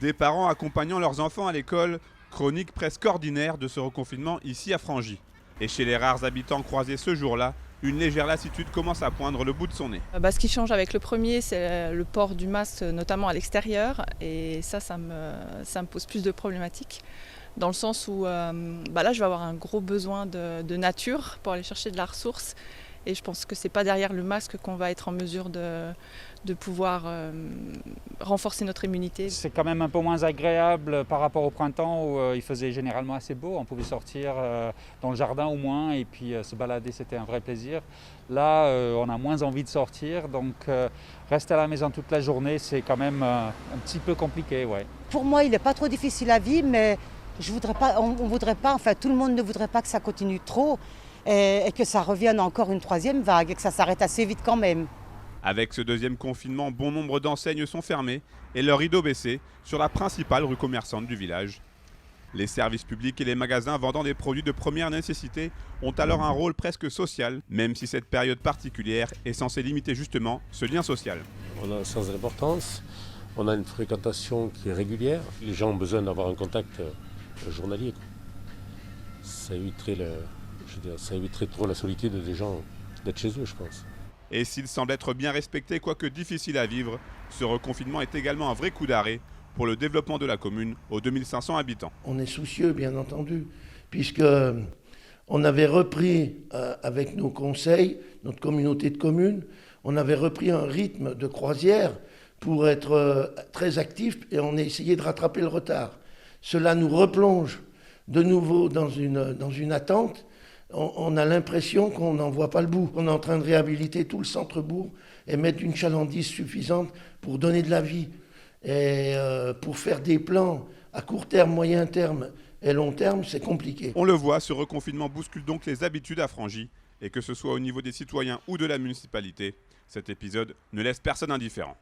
Des parents accompagnant leurs enfants à l'école, chronique presque ordinaire de ce reconfinement ici à Frangy. Et chez les rares habitants croisés ce jour-là, une légère lassitude commence à poindre le bout de son nez. Ce qui change avec le premier, c'est le port du masque, notamment à l'extérieur. Et ça me pose plus de problématiques. Dans le sens où là, je vais avoir un gros besoin de nature pour aller chercher de la ressource. Et je pense que ce n'est pas derrière le masque qu'on va être en mesure de pouvoir renforcer notre immunité. C'est quand même un peu moins agréable par rapport au printemps où il faisait généralement assez beau. On pouvait sortir dans le jardin au moins et puis se balader, c'était un vrai plaisir. Là, on a moins envie de sortir, donc rester à la maison toute la journée, c'est quand même un petit peu compliqué. Ouais. Pour moi, il n'est pas trop difficile à vivre, mais on voudrait pas, enfin tout le monde ne voudrait pas que ça continue trop et que ça revienne encore une troisième vague et que ça s'arrête assez vite quand même. Avec ce deuxième confinement, bon nombre d'enseignes sont fermées et leurs rideaux baissés sur la principale rue commerçante du village. Les services publics et les magasins vendant des produits de première nécessité ont alors un rôle presque social, même si cette période particulière est censée limiter justement ce lien social. On a un sens de l'importance, on a une fréquentation qui est régulière, les gens ont besoin d'avoir un contact journalier. Ça éviterait trop la solitude des gens d'être chez eux, je pense. Et s'il semble être bien respecté, quoique difficile à vivre, ce reconfinement est également un vrai coup d'arrêt pour le développement de la commune aux 2500 habitants. On est soucieux, bien entendu, puisque on avait repris avec nos conseils, notre communauté de communes, on avait repris un rythme de croisière pour être très actif et on a essayé de rattraper le retard. Cela nous replonge de nouveau dans une attente. On a l'impression qu'on n'en voit pas le bout. On est en train de réhabiliter tout le centre-bourg et mettre une chalandise suffisante pour donner de la vie. Et pour faire des plans à court terme, moyen terme et long terme, c'est compliqué. On le voit, ce reconfinement bouscule donc les habitudes à Frangy. Et que ce soit au niveau des citoyens ou de la municipalité, cet épisode ne laisse personne indifférent.